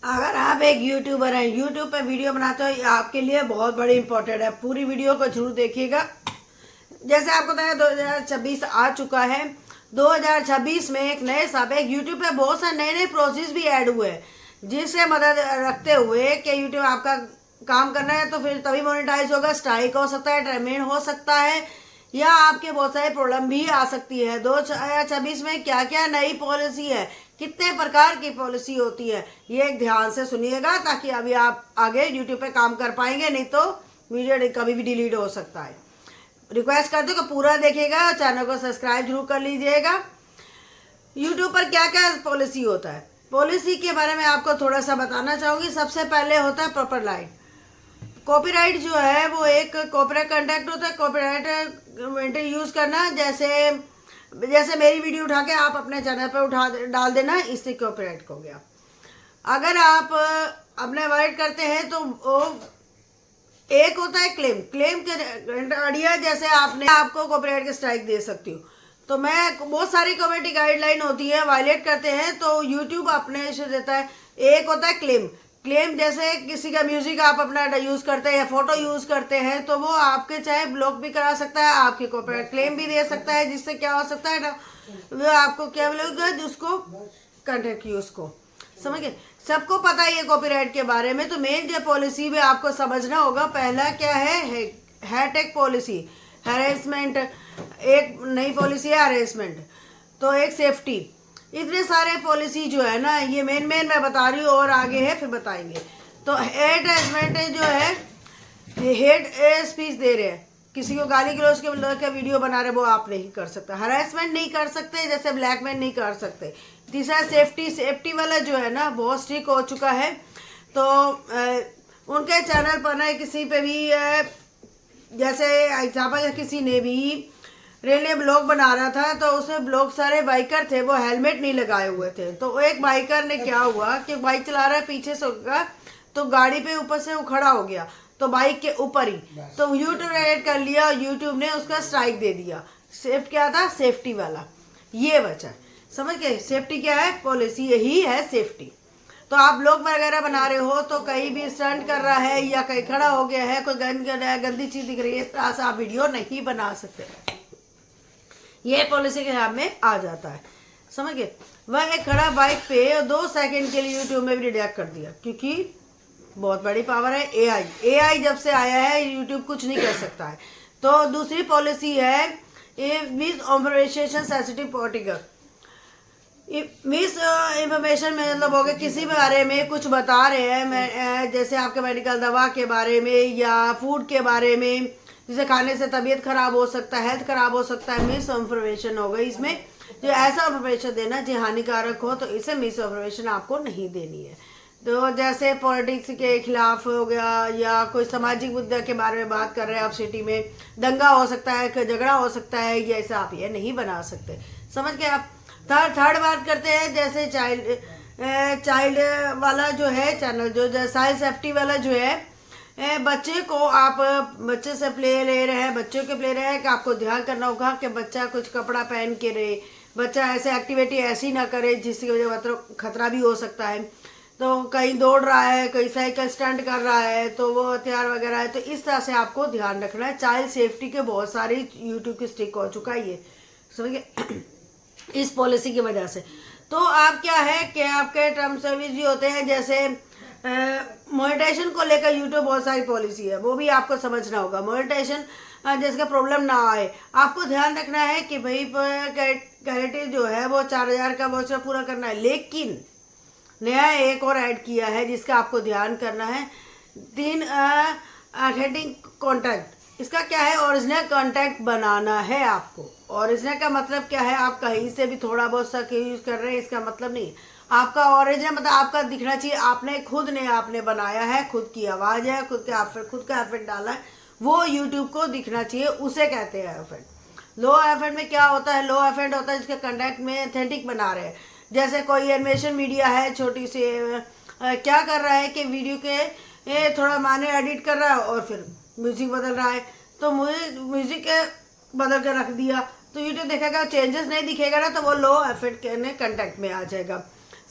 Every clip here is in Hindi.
अगर आप एक यूट्यूबर हैं, यूट्यूब पे वीडियो बनाते हो, ये आपके लिए बहुत बड़ी इंपॉर्टेंट है। पूरी वीडियो को जरूर देखिएगा। जैसे आपको पता है 2026 आ चुका है। 2026 में एक नए साल पे यूट्यूब पे बहुत सारे नए नए प्रोसेस भी ऐड हुए हैं, जिससे मदद रखते हुए कि यूट्यूब आपका काम करना है तो फिर तभी मोनेटाइज होगा। स्ट्राइक हो सकता है, टर्मिनेट हो सकता है, या आपके बहुत सारे प्रॉब्लम भी आ सकती है। 2026 में क्या क्या नई पॉलिसी है, कितने प्रकार की पॉलिसी होती है, ये ध्यान से सुनिएगा ताकि अभी आप आगे यूट्यूब पे काम कर पाएंगे। नहीं तो वीडियो कभी भी डिलीट हो सकता है। रिक्वेस्ट करते हो कि पूरा देखिएगा, चैनल को सब्सक्राइब जरूर कर लीजिएगा। यूट्यूब पर क्या क्या पॉलिसी होता है, पॉलिसी के बारे में आपको थोड़ा सा बताना चाहूँगी। सबसे पहले होता है प्रॉपर राइट। कॉपीराइट जो है वो एक कॉपीराइट कंटेंट होता है। कॉपीराइट यूज़ करना, जैसे मेरी वीडियो उठा के आप अपने चैनल पर डाल देना, इससे कॉपीराइट हो गया। अगर आप अपने वाइट करते हैं तो वो एक होता है क्लेम के अड़िया, जैसे आपको कॉपीराइट के स्ट्राइक दे सकती हूँ। तो मैं बहुत सारी कम्युनिटी गाइडलाइन होती है, वायलेट करते हैं तो यूट्यूब अपने से देता है। एक होता है क्लेम जैसे किसी का म्यूजिक आप अपना यूज करते हैं या फोटो यूज करते हैं तो वो आपके चाहे ब्लॉक भी करा सकता है, आपके कॉपीराइट क्लेम भी दे सकता है, जिससे क्या हो सकता है ना, वो आपको क्या मिलेगा, जिसको कंटेंट यूज को समझ गए। सबको पता है ये कॉपीराइट के बारे में। तो मेन जो पॉलिसी में आपको समझना होगा, पहला क्या है हैटेक पॉलिसी, हैरेसमेंट। एक नई पॉलिसी है हैरेसमेंट। तो एक सेफ्टी। इतने सारे पॉलिसी जो है ना, ये मेन मैं बता रही हूँ, और आगे है फिर बताएंगे। तो हैरेसमेंट जो है, हेट स्पीच दे रहे हैं, किसी को गाली गलौज के वीडियो बना रहे, वो आप नहीं कर सकते। हरासमेंट नहीं कर सकते, जैसे ब्लैकमेल नहीं कर सकते। तीसरा सेफ्टी वाला जो है ना, बहुत स्ट्रिक्ट हो चुका है। तो उनके चैनल पर ना किसी पे भी जैसे एग्जाम्पल, किसी ने भी रेलवे ब्लॉग बना रहा था तो उसमें ब्लॉग सारे बाइकर थे, वो हेलमेट नहीं लगाए हुए थे। तो एक बाइकर ने क्या हुआ कि बाइक चला रहा है, पीछे से होगा तो गाड़ी पे ऊपर से वो खड़ा हो गया, तो बाइक के ऊपर ही, तो यूट्यूब ने एड कर लिया और यूट्यूब ने उसका स्ट्राइक दे दिया। क्या था, सेफ्टी वाला, ये बचा। समझ गए, सेफ्टी क्या है, पॉलिसी यही है सेफ्टी। तो आप लोग वगैरह बना रहे हो तो कहीं भी स्टंट कर रहा है या कहीं खड़ा हो गया है, कोई गंदी चीज दिख रही है, इस तरह से आप वीडियो नहीं बना सकते। ये पॉलिसी के हिसाब में आ जाता है। समझ गए। वह एक खड़ा बाइक पे 2 सेकंड के लिए यूट्यूब में भी डिटेक्ट कर दिया, क्योंकि बहुत बड़ी पावर है एआई जब से आया है, यूट्यूब कुछ नहीं कर सकता है। तो दूसरी पॉलिसी है miss information sensitive particle. Miss information में मतलब हो गया, किसी बारे में कुछ बता रहे हैं, जैसे आपके मेडिकल दवा के बारे में या फूड के बारे में, जिसे खाने से तबीयत खराब हो सकता है, हेल्थ खराब हो सकता है, मिस इंफॉर्मेशन हो गई। इसमें जो ऐसा इंफॉर्मेशन देना जो हानिकारक हो, तो इसे मिस इंफॉर्मेशन आपको नहीं देनी है। तो जैसे पॉलिटिक्स के खिलाफ हो गया, या कोई सामाजिक मुद्दे के बारे में बात कर रहे हैं आप, सिटी में दंगा हो सकता है, कोई झगड़ा हो सकता है, ये ऐसा आप ये नहीं बना सकते। समझ गए आप। थर्ड बात करते हैं, जैसे चाइल्ड वाला जो है चैनल, जो चाइल्ड सेफ्टी वाला जो है, बच्चे को आप बच्चे से प्ले ले रहे हैं, बच्चों के प्ले रहे हैं, कि आपको ध्यान करना होगा कि बच्चा कुछ कपड़ा पहन के रहे, बच्चा ऐसे एक्टिविटी ऐसी ना करे जिसकी वजह मतलब खतरा भी हो सकता है। तो कहीं दौड़ रहा है, कहीं साइकिल स्टंट कर रहा है, तो वो हथियार वगैरह है, तो इस तरह से आपको ध्यान रखना है। चाइल्ड सेफ्टी के बहुत सारी यूट्यूब की स्ट्रिक हो चुका है ये, समझिए, इस पॉलिसी की वजह से। तो आप क्या है कि आपके टर्म सर्विस भी होते हैं, जैसे मोनेटाइजेशन को लेकर यूट्यूब बहुत सारी पॉलिसी है, वो भी आपको समझना होगा। मोनेटाइजेशन जिसका प्रॉब्लम ना आए, आपको ध्यान रखना है कि भाई कैरेटिव जो है वो 4000 का वाउचर पूरा करना है। लेकिन नया एक और ऐड किया है जिसका आपको ध्यान करना है, 3 ऑथेंटिक कॉन्टैक्ट। इसका क्या है, ओरिजिनल कॉन्टैक्ट बनाना है आपको। ओरिजिनल का मतलब क्या है, आप कहीं से भी थोड़ा बहुत सा यूज कर रहे हैं, इसका मतलब नहीं। आपका ओरिजिनल मतलब आपका दिखना चाहिए, आपने बनाया है, खुद की आवाज़ है, खुद का एफर्ट डाला है, वो यूट्यूब को दिखना चाहिए, उसे कहते हैं एफर्ट। लो एफर्ट में क्या होता है, लो एफर्ट होता है जिसके कंटेंट में ऑथेंटिक बना रहे हैं। जैसे कोई एनिमेशन मीडिया है, छोटी सी क्या कर रहा है कि वीडियो के थोड़ा माने एडिट कर रहा है और फिर म्यूजिक बदल रहा है, तो मुझे म्यूजिक बदल कर रख दिया, तो यूट्यूब देखेगा, चेंजेस नहीं दिखेगा ना, तो वो लो एफर्ट के कंटेंट में आ जाएगा।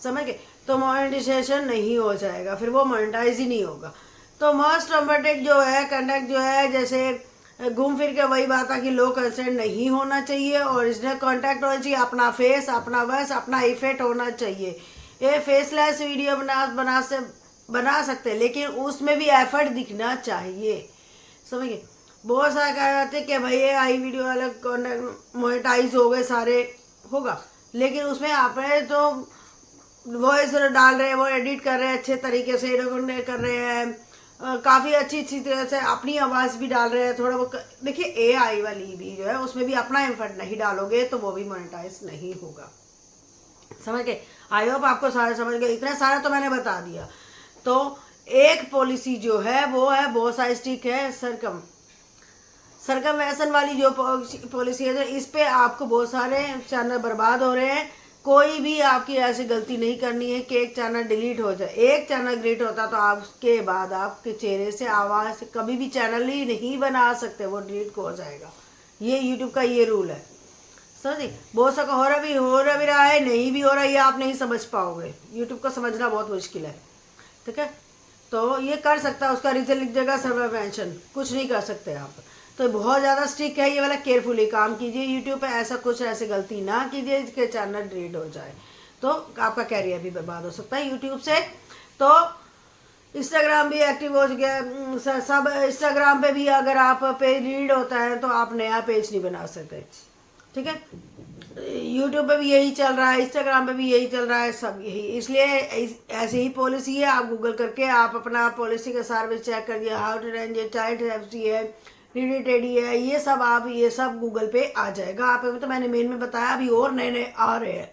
समझ गए। तो मोनेटाइजेशन नहीं हो जाएगा, फिर वो मोनेटाइज ही नहीं होगा। तो मोस्ट इम्पोर्टेंट जो है कंडक्ट जो है, जैसे घूम फिर के वही बात है कि लो कंसेंट नहीं होना चाहिए, और इसमें कॉन्टैक्ट होना चाहिए, अपना फेस, अपना बस, अपना इफेक्ट होना चाहिए। ये फेसलेस वीडियो बना सकते हैं, लेकिन उसमें भी एफर्ट दिखना चाहिए, समझिए। बहुत सारे कह जाते हैं कि भाई ये आई वीडियो वाले कॉन्टेंट मोनेटाइज हो गए सारे, होगा, लेकिन उसमें आपने तो वॉइस डाल रहे हैं, वो एडिट कर रहे हैं अच्छे तरीके से, रिकॉर्ड कर रहे हैं, काफ़ी अच्छी तरह से अपनी आवाज़ भी डाल रहे हैं थोड़ा वो। देखिए एआई वाली भी जो है उसमें भी अपना एफर्ट नहीं डालोगे तो वो भी मोनेटाइज नहीं होगा, समझ गए। आई होप आपको सारा समझ गए, इतना सारा तो मैंने बता दिया। तो एक पॉलिसी जो है वो है बहुत सारी स्टिक है, सरकमवेशन वाली जो पॉलिसी है, तो इस पे आपको बहुत सारे चैनल बर्बाद हो रहे हैं। कोई भी आपकी ऐसी गलती नहीं करनी है कि एक चैनल डिलीट हो जाए। एक चैनल डिलीट होता तो आप उसके बाद आपके चेहरे से आवाज़ से कभी भी चैनल ही नहीं बना सकते, वो डिलीट हो जाएगा। ये यूट्यूब का ये रूल है, समझे। बहुत सा हो रहा भी रहा है, नहीं भी हो रहा है, ये आप नहीं समझ पाओगे। यूट्यूब को समझना बहुत मुश्किल है, ठीक है। तो ये कर सकता है, उसका रीजन लिख देगा सर्वर मेंशन, कुछ नहीं कर सकते आप। तो बहुत ज़्यादा स्ट्रिक्ट है ये वाला, केयरफुली काम कीजिए यूट्यूब पे, ऐसी गलती ना कीजिए जिसके चैनल डिलीट हो जाए, तो आपका कैरियर भी बर्बाद हो सकता है यूट्यूब से। तो इंस्टाग्राम भी एक्टिव हो गया सब, इंस्टाग्राम पे भी अगर आप पेज डिलीट होता है तो आप नया पेज नहीं बना सकते, ठीक है। यूट्यूब पे भी यही चल रहा है, इंस्टाग्राम पे भी यही चल रहा है, सब यही, इसलिए ऐसी ही पॉलिसी है। आप गूगल करके आप अपना पॉलिसी का सर्विस चेक करिए, हाउ टू रन ये चाइल्ड सेफ्टी है, टेडी है, ये सब गूगल पे आ जाएगा। आप तो मैंने मेन में बताया, अभी और नए नए आ रहे हैं।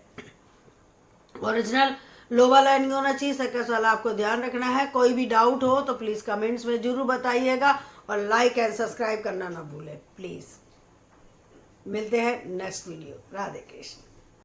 ओरिजिनल लो वाला नहीं होना चाहिए, सर्कस वाला आपको ध्यान रखना है। कोई भी डाउट हो तो प्लीज़ कमेंट्स में जरूर बताइएगा, और लाइक एंड सब्सक्राइब करना ना भूलें प्लीज़। मिलते हैं नेक्स्ट वीडियो। राधे कृष्ण।